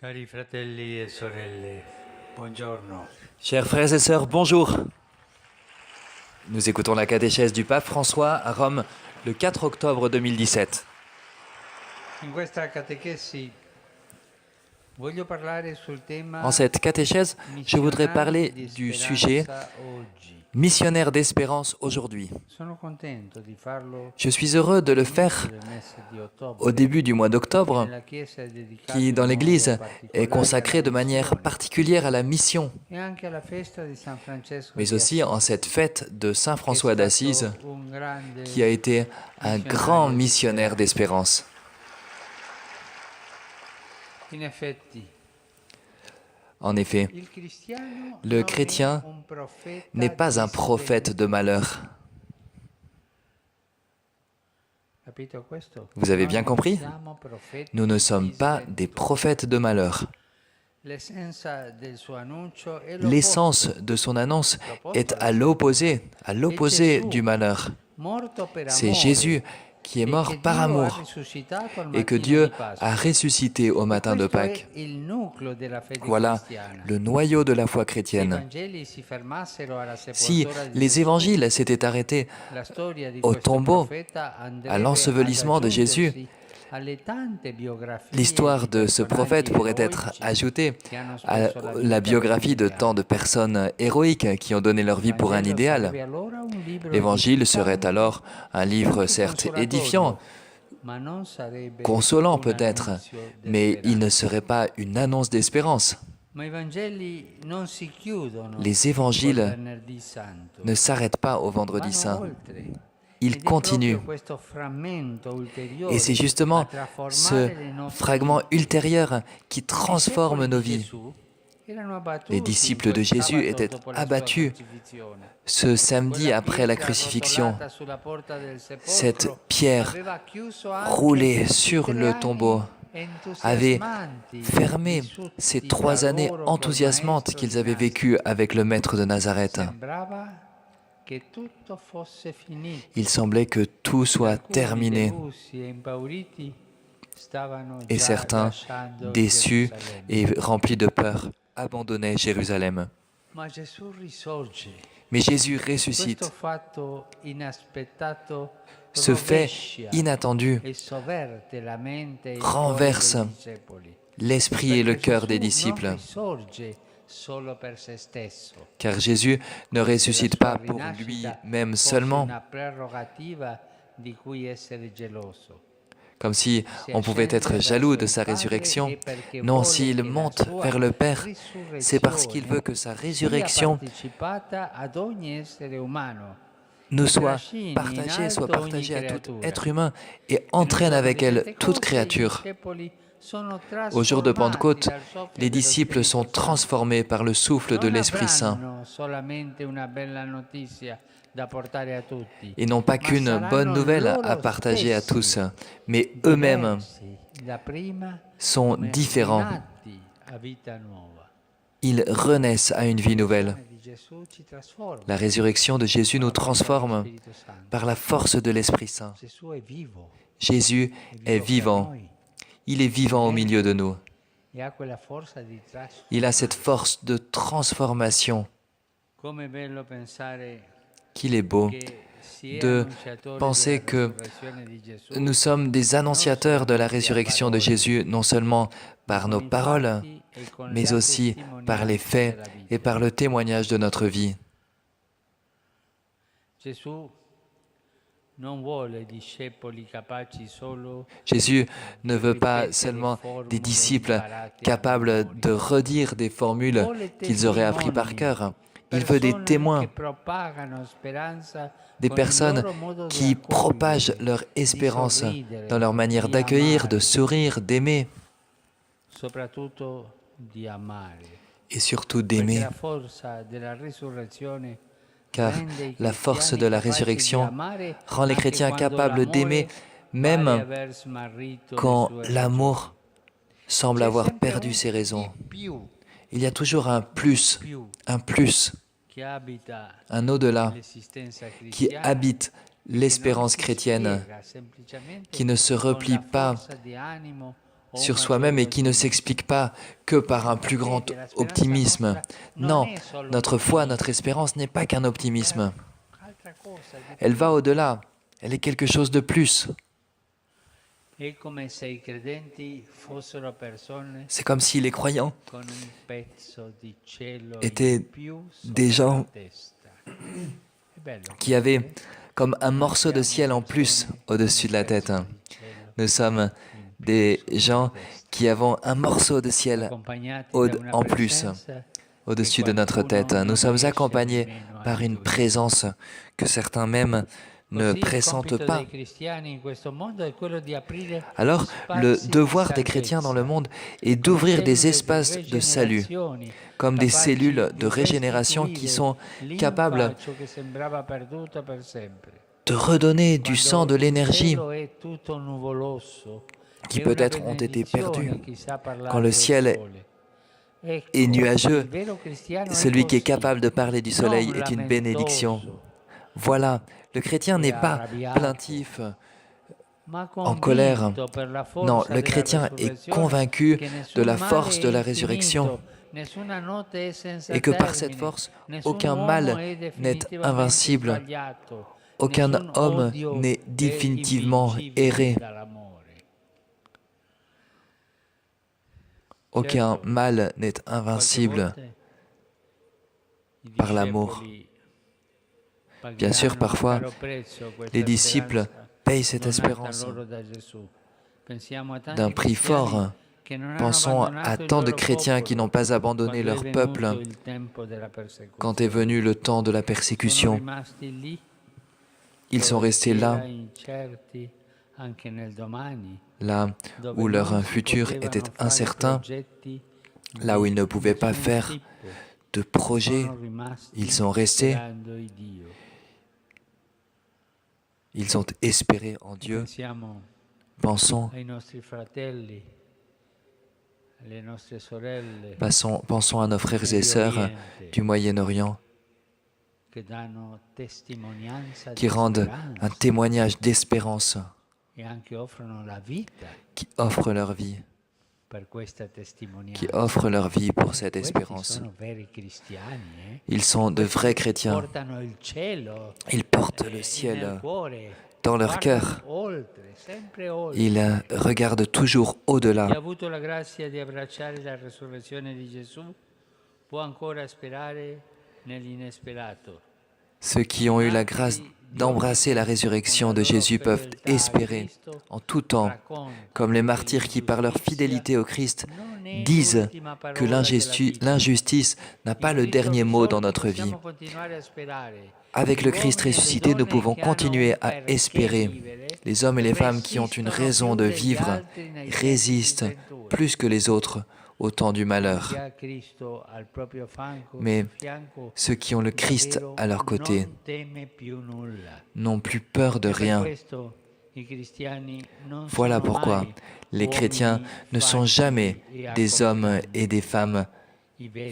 Cari fratelli e sorelle, buongiorno. Chers frères et sœurs, bonjour. Nous écoutons la catéchèse du pape François à Rome le 4 octobre 2017. In questa catechesi voglio parlare sul tema En cette catéchèse, je voudrais parler missionari di du sujet speranza oggi. missionnaire d'espérance aujourd'hui. Sono contento di farlo Je suis heureux de le faire nel mese di ottobre, au début du mois d'octobre, nella Chiesa è dedicato qui in dans modo l'Église est particolare consacré de alla manière missione particulière à la mission, e anche alla festa di San Francesco mais di aussi en Assisi, cette fête de Saint che è François d'Assise, stato un grande qui a été un grand missionnaire d'espérance. In effetti, En effet, il cristiano le non chrétien è un profeta n'est pas un di prophète de malheur. Capito questo? Vous avez Noi bien non compris? siamo profeti Nous ne di sommes pas svento. des prophètes de malheur. L'essenza del suo annuncio è L'essence l'opposto. de son annonce L'opposto est alla à l'opposé Gesù, du malheur. morto per C'est amore, Jésus qui est e mort che par Dio ha amour risuscitato al et que mattino Dieu di Pasqua. a ressuscité au E matin de questo è Pâques. il nucleo della fede Voilà cristiana. le noyau de la foi Se i chrétienne. Vangeli si fermassero alla Si sepoltura di les Gesù, évangiles s'étaient arrêtés la storia di au questo tombeau, profeta à andrebbe l'ensevelissement ad de Jésus, aggiungersi alle tante biografie l'histoire di de ce prophète personaggi pourrait être eroici ajoutée che hanno à speso la la vita biographie de per tant de personnes héroïques qui ont donné leur vie Il pour un Vangelo idéal. sarebbe allora un libro L'Évangile serait edificante, alors un livre anche certes consolatorio, édifiant, ma non sarebbe consolant un peut-être, annunzio mais il d'esperanza. ne serait pas une annonce d'espérance. Ma i Vangeli non si chiudono Les col évangiles venerdì santo, ne s'arrêtent pas au vendredi vanno saint. oltre. Ils Ed è continuent. proprio questo frammento ulteriore Et c'est a justement ce trasformare le nostre fragment vite. ultérieur qui I transforme discepoli nos di vies. Gesù erano abbattuti Les disciples de quel Jésus sabato étaient dopo la sua abattus crocifissione. ce samedi Quella après la pietra crucifixion. arrotolata sulla porta del Cette sepolcro pierre aveva chiuso anche roulée i sur 3 le anni tombeau avait entusiasmanti fermé vissuti ces da 3 années loro col enthousiasmantes maestro qu'ils di avaient Nazareth. vécues avec le maître de Nazareth. Sembrava che tutto fosse finito. Il semblait que tout soit Alcuni terminé delusi e impauriti stavano et già certains, lasciando déçus Gerusalemme. et remplis de peur, abandonnaient Jérusalem. Ma Gesù risorge. Mais Jésus Questo ressuscite. fatto inaspettato Ce fait rovescia inattendu e sovverte la mente e il renverse cuore dei discepoli. l'esprit et le Perché cœur des Gesù disciples. non risorge solo per se stesso. Car Jésus ne ressuscite pas pour lui-même seulement, Una prerogativa di cui essere geloso. comme si on pouvait être jaloux de sa résurrection. Non, s'il monte vers le Père, c'est parce qu'il veut que sa résurrection nous soit partagée à tout être humain et entraîne avec elle toute créature. Au jour de Pentecôte, les disciples sont transformés par le souffle de l'Esprit Saint. Ils n'ont pas qu'une bonne nouvelle à partager à tous, mais eux-mêmes sont différents. Ils renaissent à une vie nouvelle. La résurrection de Jésus nous transforme par la force de l'Esprit Saint. Jésus est vivant. Il est vivant au milieu de nous. Il a cette force de transformation qu'il est beau de penser que nous sommes des annonciateurs de la résurrection de Jésus, non seulement par nos paroles, mais aussi par les faits et par le témoignage de notre vie. Jésus ne veut pas seulement des disciples capables de redire des formules qu'ils auraient appris par cœur. Il veut des témoins, des personnes qui propagent leur espérance dans leur manière d'accueillir, de sourire, d'aimer et surtout d'aimer. Car la force de la résurrection rend les chrétiens capables d'aimer même quand l'amour semble avoir perdu ses raisons. Il y a toujours un plus, un au-delà qui habite l'espérance chrétienne, qui ne se replie pas sur soi-même et qui ne s'explique pas que par un plus grand optimisme. Non, notre foi, notre espérance n'est pas qu'un optimisme. Elle va au-delà, elle est quelque chose de plus. C'est comme si les croyants étaient des gens qui avaient comme un morceau de ciel en plus au-dessus de la tête. Nous sommes des gens qui avons un morceau de ciel en plus au-dessus de notre tête. Nous sommes accompagnés par une présence que certains même ne pressentent pas. Alors, le devoir des chrétiens dans le monde est d'ouvrir des espaces de salut, comme des cellules de régénération qui sont capables de redonner du sang, de l'énergie qui peut-être ont été perdus. Quand le ciel est nuageux, celui qui est capable de parler du soleil est une bénédiction. Voilà, le chrétien n'est pas plaintif, en colère. Non, le chrétien est convaincu de la force de la résurrection et que par cette force, aucun mal n'est invincible, aucun homme n'est définitivement erré. Aucun mal n'est invincible par l'amour. Bien sûr, parfois, les disciples payent cette espérance d'un prix fort. Pensons à tant de chrétiens qui n'ont pas abandonné leur peuple quand est venu le temps de la persécution. Ils sont restés là, là où leur futur était incertain, là où ils ne pouvaient pas faire de projet. Ils sont restés. Ils ont espéré en Dieu. Pensons à nos frères et sœurs du Moyen-Orient qui rendent un témoignage d'espérance, qui offrent leur vie, pour cette espérance. Ils sont de vrais chrétiens. Ils portent le ciel dans leur cœur. Ils regardent toujours au-delà. Ceux qui ont eu la grâce d'embrasser la résurrection de Jésus peuvent espérer en tout temps, comme les martyrs qui, par leur fidélité au Christ, disent que l'injustice n'a pas le dernier mot dans notre vie. Avec le Christ ressuscité, nous pouvons continuer à espérer. Les hommes et les femmes qui ont une raison de vivre résistent plus que les autres au temps du malheur. Mais ceux qui ont le Christ à leur côté n'ont plus peur de rien. Voilà pourquoi les chrétiens ne sont jamais des hommes et des femmes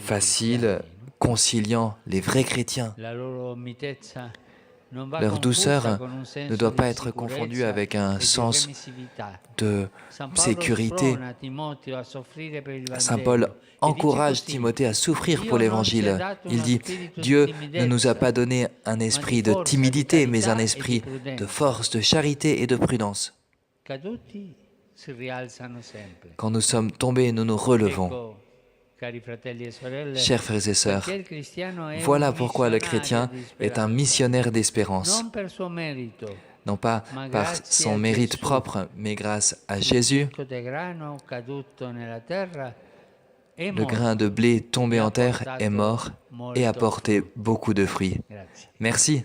faciles, conciliant. Les vrais chrétiens. Leur douceur ne doit pas être confondue avec un sens de sécurité. Saint Paul encourage Timothée à souffrir pour l'Évangile. Il dit, Dieu ne nous a pas donné un esprit de timidité, mais un esprit de force, de charité et de prudence. Quand nous sommes tombés, nous nous relevons. Chers frères et sœurs, voilà pourquoi le chrétien est un missionnaire d'espérance. Non pas par son mérite propre, mais grâce à Jésus. Le grain de blé tombé en terre est mort et a porté beaucoup de fruits. Merci.